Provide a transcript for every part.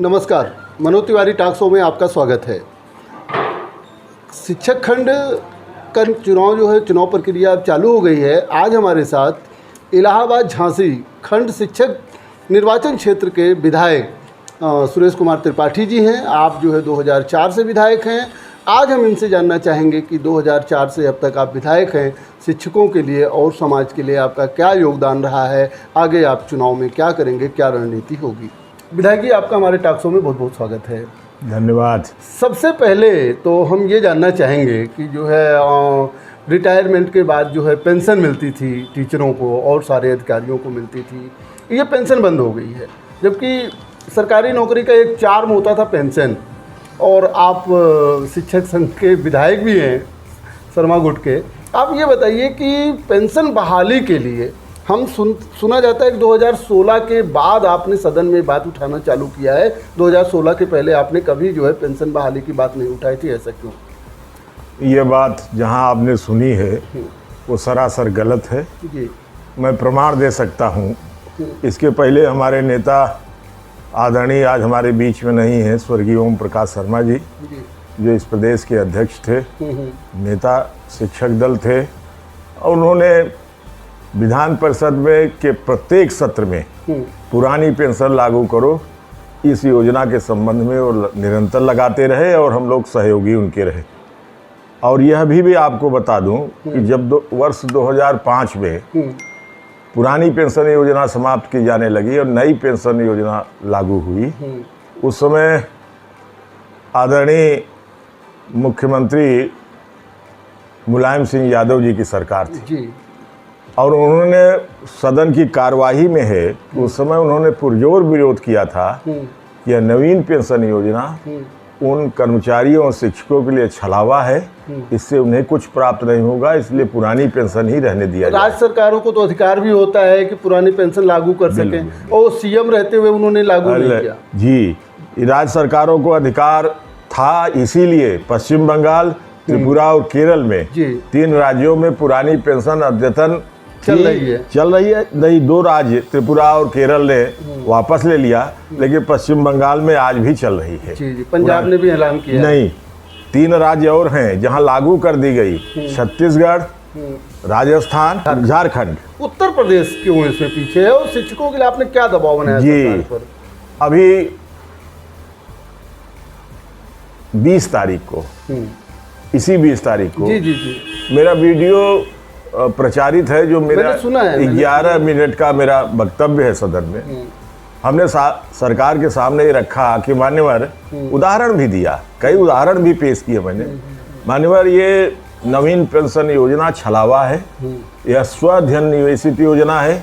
नमस्कार, Manoj Tiwari talk show में आपका स्वागत है। शिक्षक खंड का चुनाव जो है, चुनाव प्रक्रिया अब चालू हो गई है। आज हमारे साथ इलाहाबाद झांसी खंड शिक्षक निर्वाचन क्षेत्र के विधायक सुरेश कुमार त्रिपाठी जी हैं। आप जो है 2004 से विधायक हैं। आज हम इनसे जानना चाहेंगे कि 2004 से अब तक आप विधायक हैं, शिक्षकों के लिए और समाज के लिए आपका क्या योगदान रहा है, आगे आप चुनाव में क्या करेंगे, क्या रणनीति होगी। विधायक जी, आपका हमारे टॉक शो में बहुत बहुत स्वागत है। धन्यवाद। सबसे पहले तो हम ये जानना चाहेंगे कि जो है रिटायरमेंट के बाद जो है पेंशन मिलती थी टीचरों को और सारे अधिकारियों को मिलती थी, ये पेंशन बंद हो गई है। जबकि सरकारी नौकरी का एक चार्म होता था पेंशन। और आप शिक्षक संघ के विधायक भी हैं शर्मा गुट के। आप ये बताइए कि पेंशन बहाली के लिए हम सुना जाता है कि 2016 के बाद आपने सदन में बात उठाना चालू किया है। 2016 के पहले आपने कभी जो है पेंशन बहाली की बात नहीं उठाई थी, ऐसा क्यों? ये बात जहां आपने सुनी है वो सरासर गलत है जी। मैं प्रमाण दे सकता हूं। इसके पहले हमारे नेता आदरणीय आज हमारे बीच में नहीं है, स्वर्गीय ओम प्रकाश शर्मा जी, जो इस प्रदेश के अध्यक्ष थे, नेता शिक्षक दल थे, और उन्होंने विधान परिषद में के प्रत्येक सत्र में पुरानी पेंशन लागू करो इस योजना के संबंध में और निरंतर लगाते रहे और हम लोग सहयोगी उनके रहे। और यह भी आपको बता दूं कि जब वर्ष 2005 में पुरानी पेंशन योजना समाप्त की जाने लगी और नई पेंशन योजना लागू हुई, उस समय आदरणीय मुख्यमंत्री मुलायम सिंह यादव जी की सरकार थी जी। और उन्होंने सदन की कार्यवाही में है उस समय उन्होंने पुरजोर विरोध किया था कि यह नवीन पेंशन योजना उन कर्मचारियों और शिक्षकों के लिए छलावा है, इससे उन्हें कुछ प्राप्त नहीं होगा, इसलिए पुरानी पेंशन ही रहने दिया जाए। राज्य सरकारों को तो अधिकार भी होता है कि पुरानी पेंशन लागू कर सकें, और सीएम रहते हुए उन्होंने लागू नहीं किया। जी, राज्य सरकारों को अधिकार था, इसीलिए पश्चिम बंगाल, त्रिपुरा और केरल में 3 राज्यों में पुरानी पेंशन अद्यतन चल रही है। नहीं, 2 राज्य त्रिपुरा और केरल ने वापस ले लिया, लेकिन पश्चिम बंगाल में आज भी चल रही है। जी, पंजाब ने भी ऐलान किया। नहीं, 3 राज्य और हैं जहां लागू कर दी गई, छत्तीसगढ़, राजस्थान, झारखंड। उत्तर प्रदेश क्यों इसमें पीछे है, और शिक्षकों के लिए आपने क्या दबाव बनाया सरकार पर? अभी 20 तारीख को, इसी 20 तारीख को मेरा वीडियो प्रचारित है, जो मेरा 11 मिनट का मेरा वक्तव्य है सदन में। हमने सरकार के सामने ये रखा कि मान्यवर, उदाहरण भी दिया, कई उदाहरण भी पेश किए मैंने। मान्यवर, ये नवीन पेंशन योजना छलावा है, यह स्वधन निवेशित योजना है,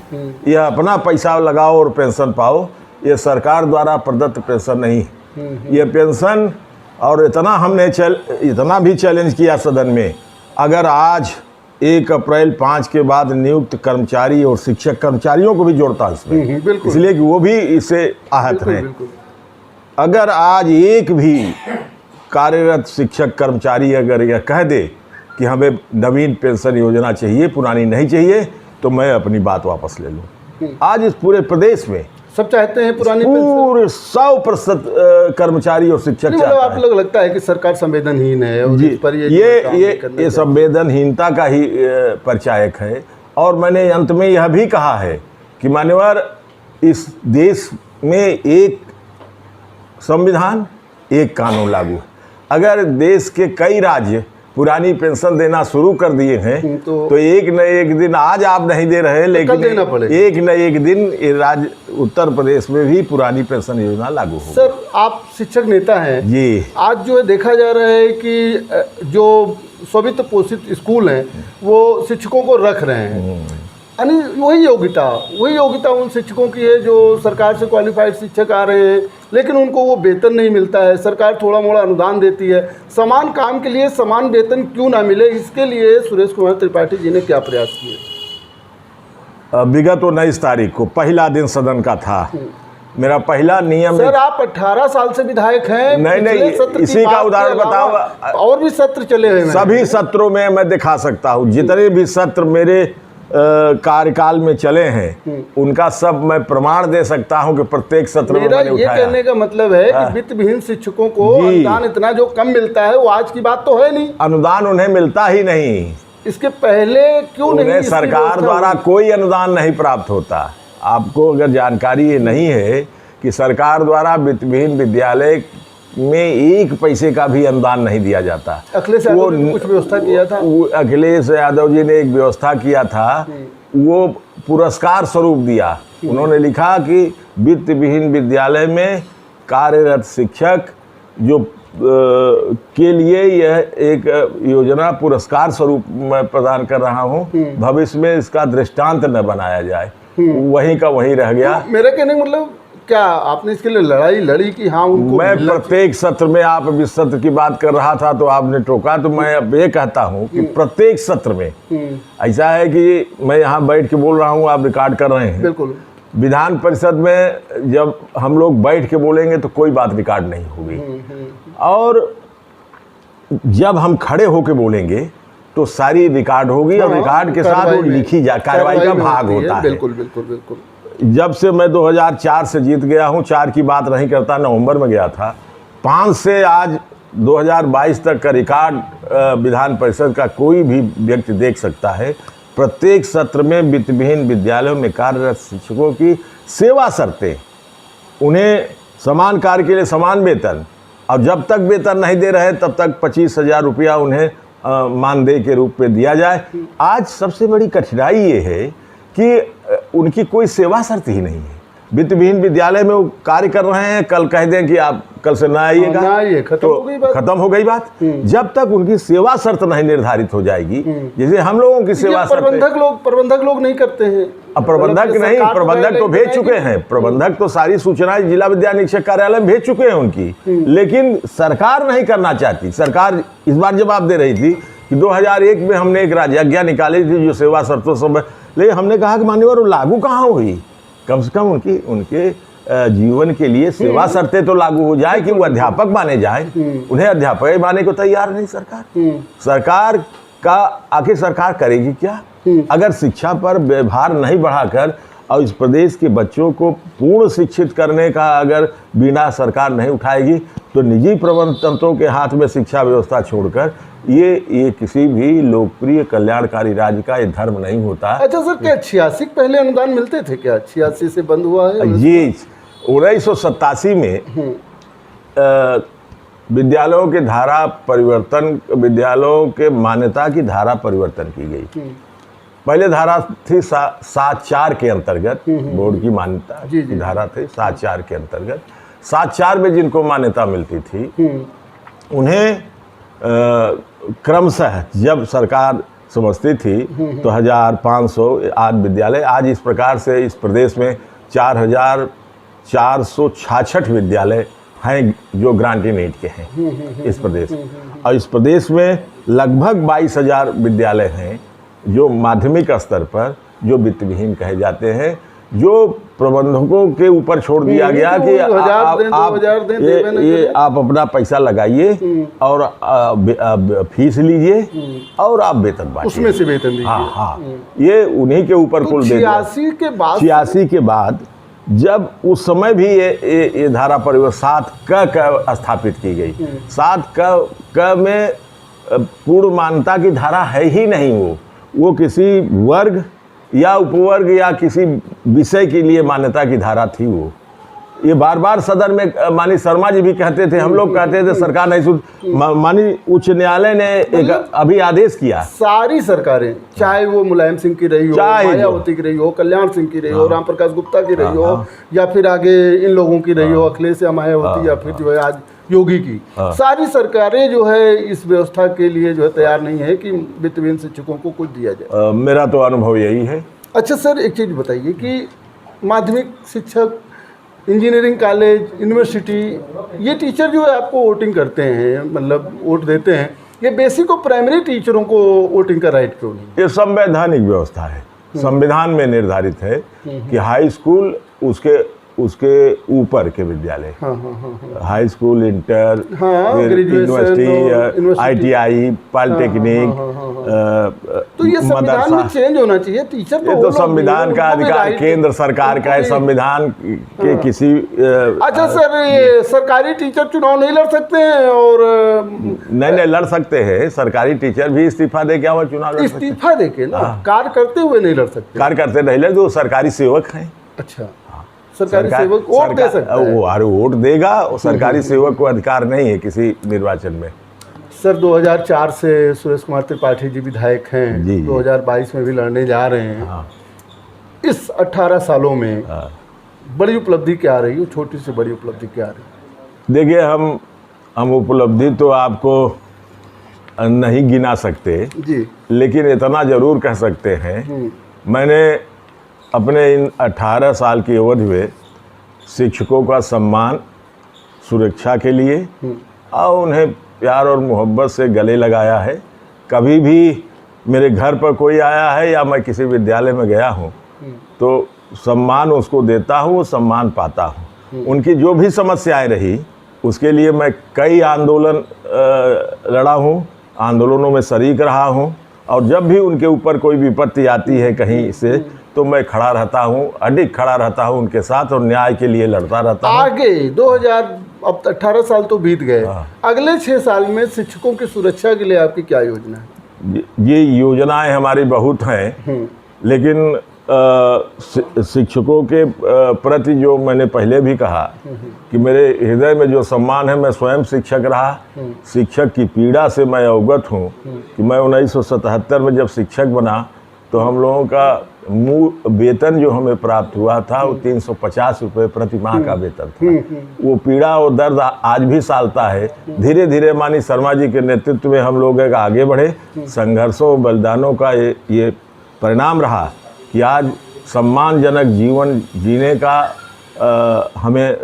यह अपना पैसा लगाओ और पेंशन पाओ, यह सरकार द्वारा प्रदत्त पेंशन नहीं है। यह पेंशन, और इतना भी चैलेंज किया सदन में, अगर आज 1 अप्रैल 5 के बाद नियुक्त कर्मचारी और शिक्षक कर्मचारियों को भी जोड़ता इसमें, इसलिए कि वो भी इससे आहत हैं। अगर आज एक भी कार्यरत शिक्षक कर्मचारी अगर यह कह दे कि हमें नवीन पेंशन योजना चाहिए, पुरानी नहीं चाहिए, तो मैं अपनी बात वापस ले लूँ। आज इस पूरे प्रदेश में सब चाहते हैं पुरानी पूरे 100% कर्मचारी और शिक्षक मतलब आप लोग लगता है कि सरकार संवेदनहीन है, और इस पर ये संवेदनहीनता का ही परिचायक है। और मैंने अंत में यह भी कहा है कि मान्यवर, इस देश में एक संविधान, एक कानून लागू है। अगर देश के कई राज्य पुरानी पेंशन देना शुरू कर दिए हैं तो एक न एक दिन, आज आप नहीं दे रहे, लेकिन एक न एक दिन राज्य उत्तर प्रदेश में भी पुरानी पेंशन योजना लागू होगी। सर, आप शिक्षक नेता हैं जी। आज जो है देखा जा रहा है कि जो स्वामित्व पोषित स्कूल हैं वो शिक्षकों को रख रहे हैं, यानी वही योग्यता उन शिक्षकों की है जो सरकार से क्वालिफाइड शिक्षक आ रहे हैं, लेकिन उनको वो वेतन नहीं मिलता है। सरकार थोड़ा मोड़ा अनुदान देती है, समान काम के लिए समान वेतन क्यों ना मिले, इसके लिए सुरेश कुमार त्रिपाठी जी ने क्या प्रयास किए? विगत 19 तारीख को पहला दिन सदन का था। मेरा पहला नियम, सर आप 18 साल से विधायक हैं। नहीं, इसी का उदाहरण बताओ। और भी सत्र चले हुए हैं, सभी सत्रों में मैं दिखा सकता हूँ, जितने भी सत्र मेरे कार्यकाल में चले हैं उनका सब मैं प्रमाण दे सकता हूं कि प्रत्येक सत्र में मैंने उठाया। ये कहने का मतलब है कि वित्त विहीन शिक्षकों को अनुदान इतना जो कम मिलता है वो आज की बात तो है नहीं। अनुदान उन्हें मिलता ही नहीं। इसके पहले क्यों नहीं? उन्हें सरकार द्वारा कोई अनुदान नहीं प्राप्त होता। आपको अगर जानकारी ये नहीं है कि सरकार द्वारा वित्त विहीन विद्यालय में 1 पैसे का भी अनुदान नहीं दिया जाता। अखिलेश यादव ने कुछ व्यवस्था किया था। अखिलेश यादव जी ने एक व्यवस्था किया था, वो पुरस्कार स्वरूप दिया। उन्होंने लिखा कि वित्त विहीन विद्यालय में कार्यरत शिक्षक जो के लिए यह एक योजना पुरस्कार स्वरूप मैं प्रदान कर रहा हूं, भविष्य में इसका दृष्टांत न बनाया जाए। वहीं का वहीं रह गया। मेरा कहने का मतलब क्या आपने इसके लिए लड़ाई लड़ी कि हाँ उनको? मैं प्रत्येक सत्र में, आप इस सत्र की बात कर रहा था तो आपने टोका, तो मैं अब ये कहता हूँ कि प्रत्येक सत्र में ऐसा है कि मैं यहाँ बैठ के बोल रहा हूँ, आप रिकॉर्ड कर रहे हैं। बिल्कुल। विधान परिषद में जब हम लोग बैठ के बोलेंगे तो कोई बात रिकॉर्ड नहीं होगी, और जब हम खड़े होके बोलेंगे तो सारी रिकॉर्ड होगी, और रिकॉर्ड के साथ वो लिखी जा कार्रवाई का भाग होता है। बिल्कुल बिल्कुल बिल्कुल। जब से मैं 2004 से जीत गया हूँ, 4 की बात नहीं करता, नवंबर में गया था, 5 से आज 2022 तक का रिकॉर्ड विधान परिषद का कोई भी व्यक्ति देख सकता है। प्रत्येक सत्र में वित्त विहीन विद्यालयों में कार्यरत शिक्षकों की सेवा शर्तें, उन्हें समान कार्य के लिए समान वेतन, और जब तक वेतन नहीं दे रहे तब तक 25,000 रुपया उन्हें मानदेय के रूप में दिया जाए। आज सबसे बड़ी कठिनाई ये है कि उनकी कोई सेवा शर्त ही नहीं है। वित्त विहीन विद्यालय में वो कार्य कर रहे हैं, कल कह दें कि आप कल से ना आइएगा, खत्म हो गई बात। जब तक उनकी सेवा शर्त नहीं निर्धारित हो जाएगी, जैसे हम लोगों की सेवा शर्त प्रबंधक लोग नहीं करते हैं। अब प्रबंधक नहीं, प्रबंधक तो भेज चुके हैं, प्रबंधक तो सारी सूचनाएं जिला विद्या निरीक्षक कार्यालय में भेज चुके हैं उनकी, लेकिन सरकार नहीं करना चाहती। सरकार इस बार जवाब दे रही थी कि 2001 में हमने एक राज्याज्ञा निकाली थी जो सेवा शर्तों सब, लेकिन हमने कहा कि मान्यवर लागू कहाँ हुई? कम से कम उनके जीवन के लिए सेवा शर्तें तो लागू हो जाए कि वो अध्यापक माने जाए। उन्हें अध्यापक माने को तैयार नहीं सरकार। सरकार का आखिर सरकार करेगी क्या? अगर शिक्षा पर व्यवहार नहीं बढ़ाकर और इस प्रदेश के बच्चों को पूर्ण शिक्षित करने का अगर बीड़ा सरकार नहीं उठाएगी तो निजी प्रबंध तंत्रों के हाथ में शिक्षा व्यवस्था छोड़कर ये किसी भी लोकप्रिय कल्याणकारी राज्य का ये धर्म नहीं होता। अच्छा सर, क्या 86 पहले अनुदान मिलते थे? क्या 86 से बंद हुआ है? ये 1987 में विद्यालयों के धारा परिवर्तन, विद्यालयों के मान्यता की धारा परिवर्तन की गई। पहले धारा थी 7-4 के अंतर्गत, बोर्ड की मान्यता की धारा थी 7-4 के अंतर्गत। 7-4 में जिनको मान्यता मिलती थी उन्हें क्रमशः जब सरकार समझती थी तो 1500 आज विद्यालय, आज इस प्रकार से इस प्रदेश में 4466 विद्यालय हैं जो ग्रांटी नीड के हैं इस प्रदेश में, और इस प्रदेश में लगभग 22,000 विद्यालय हैं जो माध्यमिक स्तर पर जो वित्त विहीन कहे जाते हैं, जो प्रबंधकों के ऊपर छोड़ दिया गया कि आप अपना पैसा लगाइए और फीस लीजिए और आप वेतन बांटिए, उसमें से वेतन दीजिए। हाँ, ये उन्हीं के ऊपर कुल 86 के बाद जब उस समय भी ये धारा परिवर्तन 7 क स्थापित की गई। 7 क में पूर्ण मान्यता की धारा है ही नहीं। वो किसी वर्ग या उपवर्ग या किसी विषय के लिए मान्यता की धारा थी। वो ये बार बार सदन में माननीय शर्मा जी भी कहते थे, हम लोग कहते थे सरकार नहीं सुन। माननीय उच्च न्यायालय ने एक अभी आदेश किया, सारी सरकारें, चाहे वो मुलायम सिंह की रही हो, मायावती की रही हो, कल्याण सिंह की रही हो, राम प्रकाश गुप्ता की रही हो, या फिर आगे इन लोगों की रही हो, अखिलेश या मायावती, या फिर जो है आज योगी की, सारी सरकारें जो है इस व्यवस्था के लिए जो है तैयार नहीं है कि वित्त विहीन शिक्षकों को कुछ दिया जाए। मेरा तो अनुभव यही है। अच्छा सर, एक चीज़ बताइए कि माध्यमिक शिक्षक, इंजीनियरिंग कॉलेज, यूनिवर्सिटी, ये टीचर जो है आपको वोटिंग करते हैं, मतलब वोट देते हैं, ये बेसिक और प्राइमरी टीचरों को वोटिंग का राइट क्यों नहीं? ये संवैधानिक व्यवस्था है, संविधान में निर्धारित है कि हाई स्कूल उसके उसके ऊपर के विद्यालय, high school, inter, university, ITI, polytechnic, तो ये संविधान में चेंज होना चाहिए। टीचर ये तो संविधान का अधिकार केंद्र सरकार का है, संविधान के किसी अच्छा सर, ये सरकारी टीचर चुनाव नहीं लड़ सकते हैं? और नहीं लड़ सकते हैं, सरकारी टीचर भी इस्तीफा दे के चुनाव इस्तीफा दे के ना, कार्य करते हुए नहीं लड़ सकते। कार्य करते नहीं लड़, जो सरकारी सेवक हैं। अच्छा, सरकारी सेवक वोट दे सकता है? वो वोट देगा, और सरकारी सेवक को अधिकार नहीं है किसी निर्वाचन में। सर 2004 से सुरेश कुमार त्रिपाठी जी विधायक हैं, 2022 में भी लड़ने जा रहे हैं। इस 18 सालों में बड़ी उपलब्धि क्या रही, छोटी से बड़ी उपलब्धि क्या रही? देखिए, हम उपलब्धि तो आपको नहीं गिना सकते जी, लेकिन इतना ज़रूर कह सकते हैं, मैंने अपने इन 18 साल की अवधि में शिक्षकों का सम्मान, सुरक्षा के लिए और उन्हें प्यार और मोहब्बत से गले लगाया है। कभी भी मेरे घर पर कोई आया है या मैं किसी विद्यालय में गया हूँ तो सम्मान उसको देता हूँ, वो सम्मान पाता हूँ। उनकी जो भी समस्याएं रही उसके लिए मैं कई आंदोलन लड़ा हूँ, आंदोलनों में शरीक रहा हूँ, और जब भी उनके ऊपर कोई विपत्ति आती है कहीं से तो मैं खड़ा रहता हूँ, अडिग खड़ा रहता हूँ उनके साथ, और न्याय के लिए लड़ता रहता हूँ। आगे 18 साल तो बीत गए, अगले 6 साल में शिक्षकों की सुरक्षा के लिए आपकी क्या योजना है? ये योजनाएं हमारी बहुत हैं, लेकिन शिक्षकों के प्रति जो मैंने पहले भी कहा कि मेरे हृदय में जो सम्मान है, मैं स्वयं शिक्षक रहा, शिक्षक की पीड़ा से मैं अवगत हूँ कि मैं 1977 में जब शिक्षक बना तो हम लोगों का मूल वेतन जो हमें प्राप्त हुआ था वो 350 रुपये प्रति माह का वेतन था। वो पीड़ा और दर्द आज भी सालता है। धीरे धीरे माननीय शर्मा जी के नेतृत्व में हम लोग आगे बढ़े, संघर्षों बलिदानों का ये परिणाम रहा कि आज सम्मानजनक जीवन जीने का हमें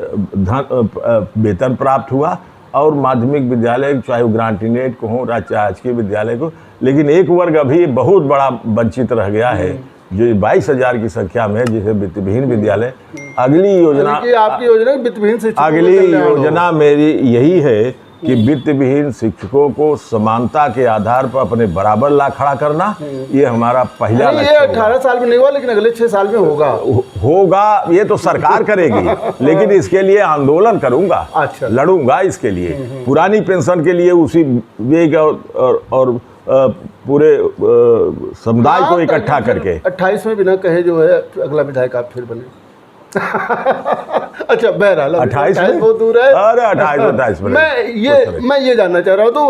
वेतन प्राप्त हुआ। और माध्यमिक विद्यालय चाहे वो ग्रांटीनेट को हो, चाहे आज के विद्यालय को, लेकिन एक वर्ग अभी बहुत बड़ा वंचित रह गया है जो 22,000 की संख्या में, जिसे वित्तविहीन विद्यालय। अगली योजना आपकी योजना वित्तविहीन शिक्षकों, अगली योजना मेरी यही है कि वित्तविहीन शिक्षकों को समानता के आधार पर अपने बराबर ला खड़ा करना, ये हमारा पहला लक्ष्य। ये 18 साल में नहीं हुआ, लेकिन अगले 6 साल में होगा। ये तो सरकार करेगी, लेकिन इसके लिए आंदोलन करूंगा। अच्छा, लड़ूंगा इसके लिए, पुरानी पेंशन के लिए उसी वेग और पूरे समुदाय को इकट्ठा करके। 28 में बिना कहे जो है अगला विधायक आप फिर बने। अच्छा, बहरहाल 28 बहुत दूर है। अरे 28 में मैं ये जानना चाह रहा हूँ, तो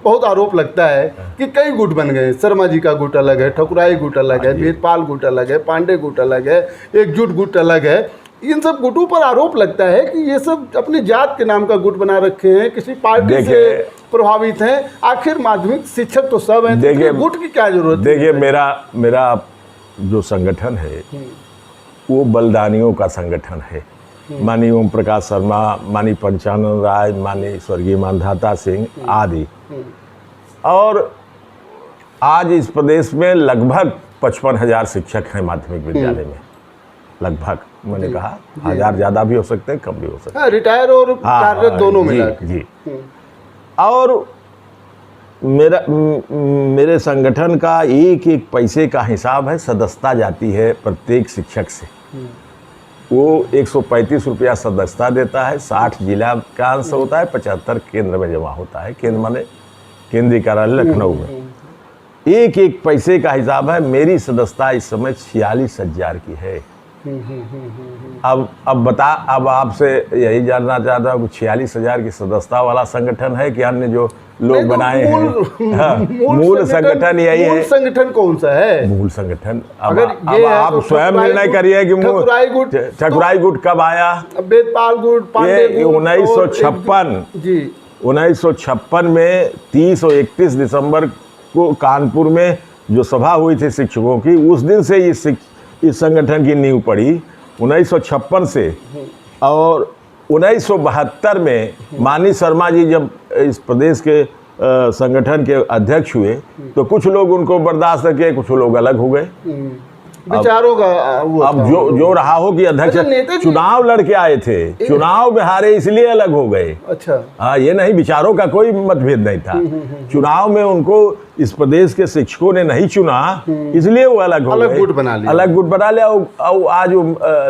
बहुत आरोप लगता है कि कई गुट बन गए। शर्मा जी का गुट अलग है, ठकुराई गुट अलग है, वेदपाल गुट अलग है, पांडे गुट अलग है, एकजुट गुट अलग है। इन सब गुटों पर आरोप लगता है कि ये सब अपनी जात के नाम का गुट बना रखे हैं, किसी पार्टी से प्रभावित हैं। आखिर माध्यमिक शिक्षक तो सब हैं, देखिए गुट की क्या जरूरत है? देखिए, मेरा जो संगठन है वो बलिदानियों का संगठन है। माननीय ओम प्रकाश शर्मा, माननीय पंचानंद राय, माननीय स्वर्गीय मानधाता सिंह आदि, और आज इस प्रदेश में लगभग 55,000 शिक्षक हैं माध्यमिक विद्यालय में। लगभग, मैंने कहा 1000 ज़्यादा भी हो सकते हैं, कम भी हो सकते हैं, रिटायर और कार्यरत दोनों मिला जी। और मेरे संगठन का एक एक पैसे का हिसाब है, सदस्यता जाती है प्रत्येक शिक्षक से। वो 135 रुपया सदस्यता देता है, 60 जिला का अंश होता है, 75 केंद्र में जमा होता है। केंद्र माने केंद्रीय कार्यालय लखनऊ में। एक एक पैसे का हिसाब है। मेरी सदस्यता इस समय 46,000 की है। अब आपसे यही जानना चाहता हूँ, 46,000 की सदस्यता वाला संगठन है कि अन्य जो लोग बनाए हैं? मूल संगठन यही है। संगठन कौन सा है मूल संगठन? अब आप स्वयं निर्णय करिए कि ठकुराई गुट कब आया? वेदपाल गुट, पांडे गुट 1956 में 30 और 31 दिसंबर को कानपुर में जो सभा हुई थी शिक्षकों की, उस दिन से इस संगठन की नींव पड़ी 1956 से। और 1972 में माननीय शर्मा जी जब इस प्रदेश के संगठन के अध्यक्ष हुए तो कुछ लोग उनको बर्दाश्त किए, कुछ लोग अलग हो गए। विचारों का अब जो रहा हो कि अध्यक्ष चुनाव लड़के आए थे, चुनाव में हारे इसलिए अलग हो गए। अच्छा, हाँ, ये नहीं, विचारों का कोई मतभेद नहीं था। चुनाव में उनको इस प्रदेश के शिक्षकों ने नहीं चुना, इसलिए वो अलग हो गए, अलग गुट बना लिया और आज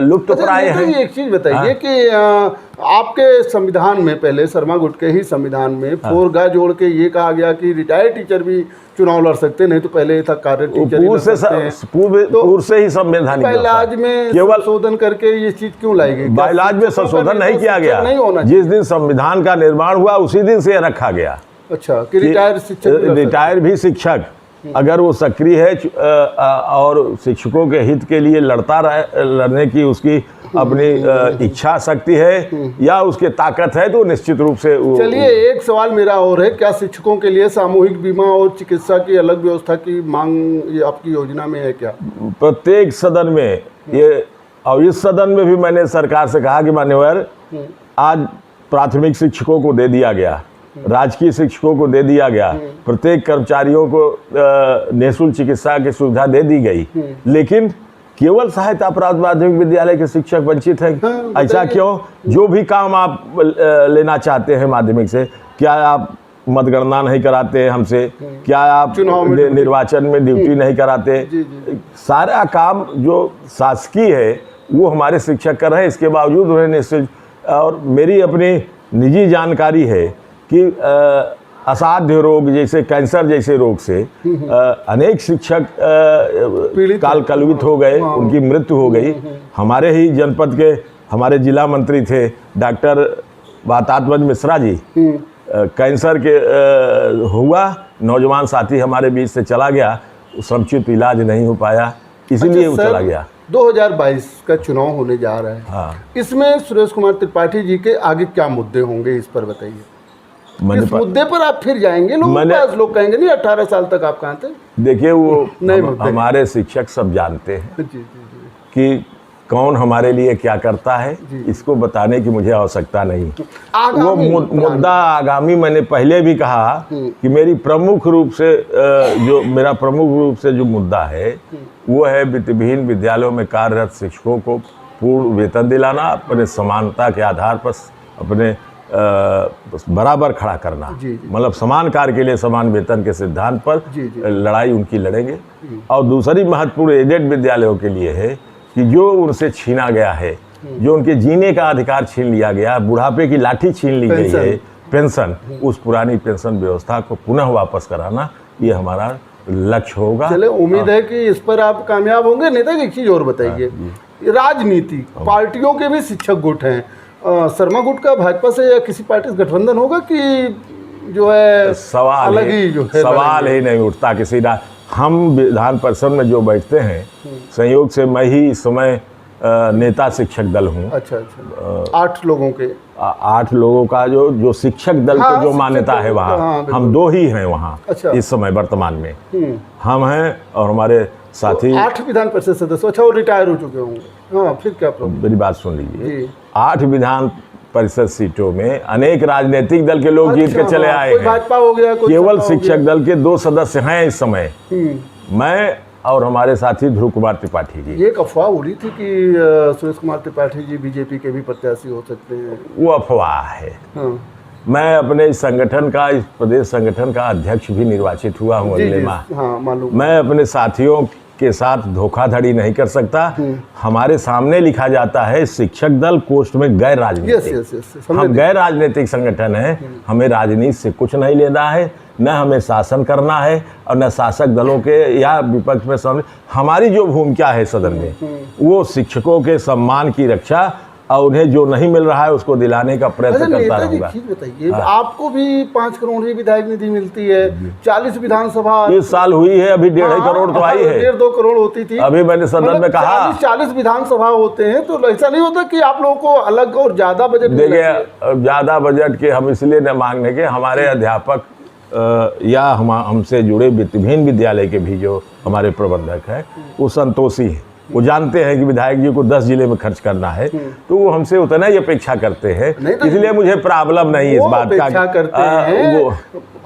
लुप्त प्राय है। एक चीज बताइए कि आपके संविधान में, पहले शर्मा गुट के ही संविधान में फोरगा जोड़ के ये कहा गया कि रिटायर्ड टीचर भी चुनाव लड़ सकते, नहीं तो पहले था कार्य टीचर पूर्व से ही संवैधानिक बायलॉज में केवल संशोधन करके ये चीज क्यों लाई गई? बायलॉज में संशोधन नहीं किया गया, जिस दिन संविधान का निर्माण हुआ उसी दिन से रखा गया। अच्छा, कि रिटायर भी शिक्षक अगर वो सक्रिय है और शिक्षकों के हित के लिए लड़ने की उसकी अपनी इच्छा शक्ति है या उसके ताकत है, तो निश्चित रूप से। चलिए, एक सवाल मेरा और है, क्या शिक्षकों के लिए सामूहिक बीमा और चिकित्सा की अलग व्यवस्था की मांग ये आपकी योजना में है क्या? प्रत्येक सदन में ये, और इस सदन में भी मैंने सरकार से कहा कि मान्यवर, आज प्राथमिक शिक्षकों को दे दिया गया, राजकीय शिक्षकों को दे दिया गया, प्रत्येक कर्मचारियों को निःशुल्क चिकित्सा की सुविधा दे दी गई, लेकिन केवल सहायता प्राप्त माध्यमिक विद्यालय के शिक्षक वंचित हैं। ऐसा क्यों? जो भी काम आप लेना चाहते हैं माध्यमिक से, क्या आप मतगणना नहीं कराते हैं हमसे? क्या आप निर्वाचन में ड्यूटी नहीं कराते? सारा काम जो शासकीय है वो हमारे शिक्षक कर रहे हैं। इसके बावजूद उन्हें निश्चित, और मेरी अपनी निजी जानकारी है कि असाध्य रोग जैसे कैंसर जैसे रोग से अनेक शिक्षक काल कलवित हो गए, उनकी मृत्यु हो गई। हमारे ही जनपद के हमारे जिला मंत्री थे डॉक्टर वातात्मज मिश्रा जी, कैंसर के हुआ, नौजवान साथी हमारे बीच से चला गया, समुचित इलाज नहीं हो पाया, इसीलिए वो चला गया। 2022 का चुनाव होने जा रहा है। हाँ। इसमें सुरेश कुमार त्रिपाठी जी के आगे क्या मुद्दे होंगे, इस पर बताइए। इस मुद्दे पर आप फिर जाएंगे, लोग कहेंगे नहीं 18 साल तक आप कहाँ थे? देखिए, वो हमारे शिक्षक सब जानते हैं कि कौन हमारे लिए क्या करता है, इसको बताने की मुझे आवश्यकता नहीं। वो मुद्दा आगामी, मैंने पहले भी कहा कि मेरा प्रमुख रूप से जो मुद्दा है वो है वित्तविहीन विद्यालयों में कार्यरत शिक्षकों को पूर्ण वेतन दिलाना, अपने समानता के आधार पर अपने बराबर खड़ा करना, मतलब समान कार्य के लिए समान वेतन के सिद्धांत पर लड़ाई उनकी लड़ेंगे। और दूसरी महत्वपूर्ण एडेड विद्यालयों के लिए है कि जो उनसे छीना गया है, जो उनके जीने का अधिकार छीन लिया गया, बुढ़ापे की लाठी छीन ली गई है, पेंशन, उस पुरानी पेंशन व्यवस्था को पुनः वापस कराना, ये हमारा लक्ष्य होगा। चले, उम्मीद है कि इस पर आप कामयाब होंगे। नेता, एक चीज़ और बताइए, राजनीति पार्टियों के भी शिक्षक गुट हैं, शर्मा गुट का भाजपा से या किसी पार्टी से गठबंधन होगा कि जो है सवाल अलग ही, जो है सवाल ही नहीं उठता किसी का। हम विधान परिषद में जो बैठते हैं, संयोग से मैं ही इस समय नेता शिक्षक दल हूँ। अच्छा, 8 लोगों के 8 लोगों का जो शिक्षक दल को जो मान्यता है वहाँ, हम 2 ही हैं वहाँ। अच्छा। इस समय वर्तमान में हम हैं और हमारे साथी 8 विधान परिषद सदस्य। अच्छा, वो रिटायर हो चुके होंगे। हाँ, फिर क्या प्रॉब्लम? मेरी बात सुन लीजिए, 8 विधान परिषद सीटों में अनेक राजनीतिक दल के लोग जीत के चले आए हैं। भाजपा हो गया, केवल शिक्षक दल के 2 सदस्य हैं इस समय, मैं और हमारे साथी ध्रुव कुमार त्रिपाठी जी। ये एक अफवाह उड़ी थी कि सुरेश कुमार त्रिपाठी जी बीजेपी के भी प्रत्याशी हो सकते हैं। वो अफवाह है। हाँ। मैं अपने इस संगठन का, इस प्रदेश संगठन का अध्यक्ष भी निर्वाचित हुआ हूँ अगले माह। हाँ, मालूम। मैं अपने साथियों के साथ धोखाधड़ी नहीं कर सकता। हमारे सामने लिखा जाता है शिक्षक दल पोस्ट में गैर राजनीतिक। हम गैर राजनीतिक संगठन है, हमें राजनीति से कुछ नहीं लेना है, न हमें शासन करना है और न शासक दलों के या विपक्ष में शामिल। हमारी जो भूमिका है सदन में वो शिक्षकों के सम्मान की रक्षा और उन्हें जो नहीं मिल रहा है उसको दिलाने का प्रयत्न करता रहूंगा। बताइए, आपको भी 5 करोड़ की विधायक निधि मिलती है, 40 विधानसभा इस साल हुई है, अभी 1.5 करोड़ तो आई है। 1.5-2 करोड़ होती थी, अभी मैंने सदन में कहा 40 विधानसभा होते हैं, तो ऐसा नहीं होता कि आप लोगों को अलग और ज्यादा बजट? देखिए, ज्यादा बजट के हम इसलिए न मांगने के, हमारे अध्यापक या हमसे जुड़े वित्तहीन विद्यालय के भी जो हमारे प्रबंधक हैं वो संतोषी हैं। वो जानते हैं कि विधायक जी को 10 जिले में खर्च करना है, तो वो हमसे उतना ही अपेक्षा करते हैं, इसलिए मुझे प्रॉब्लम नहीं इस बात का। करते हैं,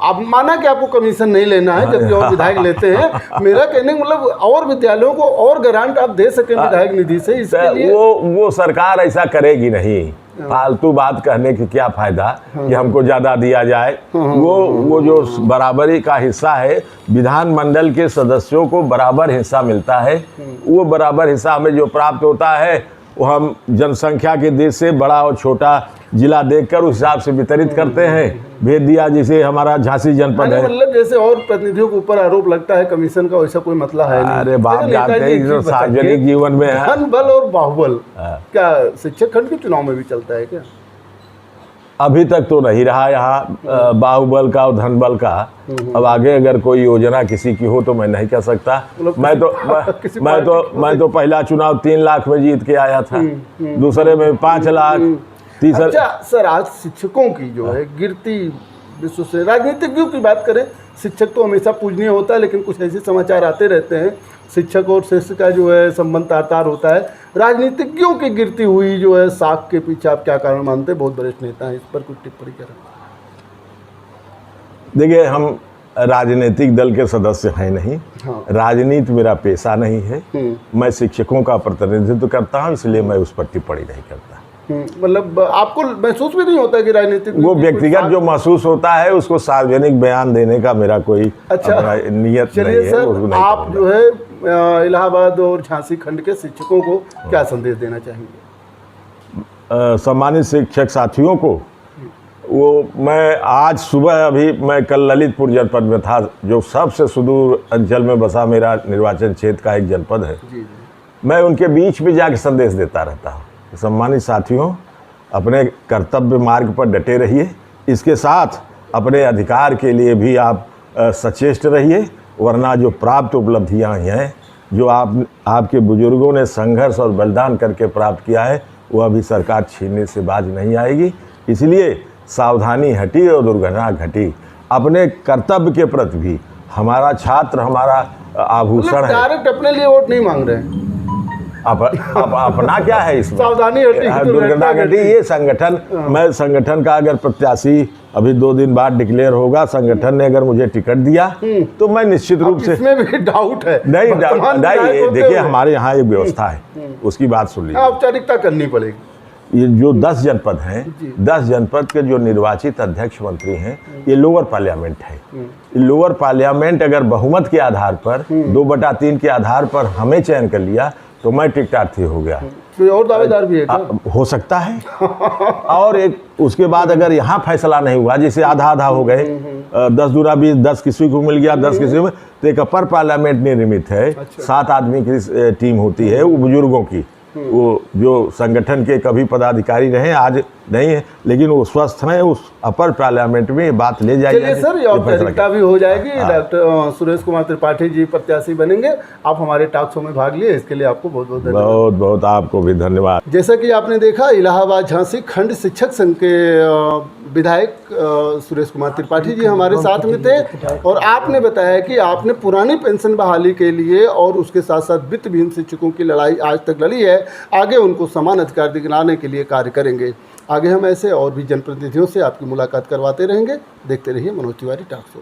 आप माना कि आपको कमीशन नहीं लेना है जबकि और विधायक लेते हैं, मेरा कहने का मतलब और विद्यालयों को और ग्रांट आप दे सकें विधायक निधि से, इसके लिए वो सरकार ऐसा करेगी नहीं। फालतू बात कहने की क्या फायदा कि हमको ज्यादा दिया जाए। वो जो बराबरी का हिस्सा है, विधानमंडल के सदस्यों को बराबर हिस्सा मिलता है, वो बराबर हिस्सा हमें जो प्राप्त होता है वो हम जनसंख्या के देश से बड़ा और छोटा जिला देखकर उस हिसाब से वितरित करते हैं। भेज दिया जैसे हमारा झांसी जनपद है, मतलब जैसे और प्रतिनिधियों के ऊपर आरोप लगता है कमीशन का, वैसा कोई मसला है नहीं। अरे बाप जानते हैं सार्वजनिक जीवन में है धन बल और बाहुबल, क्या शिक्षक खंड के चुनाव में भी चलता है क्या? अभी तक तो नहीं रहा यहाँ बाहुबल का और धनबल का। अब आगे अगर कोई योजना किसी की हो तो मैं नहीं कह सकता। मैं तो पहला चुनाव 3 लाख में जीत के आया था, दूसरे में 5 लाख, तीसरा। अच्छा सर, आज शिक्षकों की जो है गिरती विश्व से, राजनीतिज्ञों की बात करें, शिक्षक तो हमेशा पूजनीय होता है, लेकिन कुछ ऐसे समाचार आते रहते हैं शिक्षक और शिष्य का जो है संबंध तार होता है। राजनीतिज्ञों की गिरती हुई जो है साख के पीछे आप क्या कारण मानते हैं? बहुत वरिष्ठ नेता हैं, इस पर कुछ टिप्पणी करें। देखिए, हम राजनीतिक दल के सदस्य हैं नहीं। हाँ। राजनीति मेरा पेशा नहीं है। मैं शिक्षकों का प्रतिनिधित्व करता हूं, इसलिए मैं उस पर टिप्पणी नहीं करता। मतलब आपको महसूस भी नहीं होता कि राजनीतिक, वो व्यक्तिगत जो महसूस होता है उसको सार्वजनिक बयान देने का मेरा कोई नियत नहीं है। सर, आप जो है इलाहाबाद और झांसी खंड के शिक्षकों को क्या संदेश देना चाहेंगे? सम्मानित शिक्षक साथियों को, वो मैं आज सुबह अभी मैं कल ललितपुर जनपद में था, जो सबसे सुदूर अंचल में बसा मेरा निर्वाचन क्षेत्र का एक जनपद है। मैं उनके बीच में जाकर संदेश देता रहता हूँ। सम्मानित साथियों, अपने कर्तव्य मार्ग पर डटे रहिए, इसके साथ अपने अधिकार के लिए भी आप सचेष्ट रहिए, वरना जो प्राप्त उपलब्धियां हैं, जो आपके बुजुर्गों ने संघर्ष और बलिदान करके प्राप्त किया है, वह अभी सरकार छीनने से बाज नहीं आएगी। इसलिए सावधानी हटी और दुर्घटना घटी। अपने कर्तव्य के प्रति भी हमारा छात्र हमारा आभूषण है। डायरेक्ट अपने लिए वोट नहीं मांग रहे, अपना क्या है इसमें? सावधानी हटी दुर्घटना घटी। ये संगठन, मैं संगठन का अगर प्रत्याशी अभी 2 दिन बाद डिक्लेयर होगा, संगठन ने अगर मुझे टिकट दिया तो मैं निश्चित रूप से, इसमें भी डाउट है नहीं, देखिए हमारे यहाँ एक व्यवस्था है, उसकी बात सुन लीजिए। औपचारिकता करनी पड़ेगी। ये जो 10 जनपद हैं, 10 जनपद के जो निर्वाचित अध्यक्ष मंत्री हैं, ये लोअर पार्लियामेंट है। लोअर पार्लियामेंट अगर बहुमत के आधार पर 2/3 के आधार पर हमें चयन कर लिया तो मैं टिकटार्थी हो गया। तो और दावेदार भी है क्या? हो सकता है। और एक उसके बाद अगर यहाँ फैसला नहीं हुआ, जैसे आधा हो गए, 10 दूना 20, 10 किसी को मिल गया, 10 किसी में, तो एक अपर पार्लियामेंट निर्मित है। 7 आदमी की टीम होती है, वो बुजुर्गों की, वो जो संगठन के कभी पदाधिकारी रहे, आज नहीं है, लेकिन वो स्वस्थ हैं, उस अपर पार्लियामेंट में बात ले जाएगी। चलिए सर, ये औपचारिकता भी हो जाएगी। डॉक्टर सुरेश कुमार त्रिपाठी जी प्रत्याशी बनेंगे। आप हमारे टॉक शो में भाग लिए, इसके लिए आपको बहुत बहुत धन्यवाद। बहुत बहुत आपको भी धन्यवाद। जैसा कि आपने देखा, इलाहाबाद झांसी खंड शिक्षक संघ के विधायक सुरेश कुमार त्रिपाठी जी हमारे साथ में थे, और आपने बताया कि आपने पुरानी पेंशन बहाली के लिए और उसके साथ साथ वित्तविहीन शिक्षकों की लड़ाई आज तक लड़ी है, आगे उनको समान अधिकार दिलाने के लिए कार्य करेंगे। आगे हम ऐसे और भी जनप्रतिनिधियों से आपकी मुलाकात करवाते रहेंगे। देखते रहिए मनोज तिवारी टॉक शो।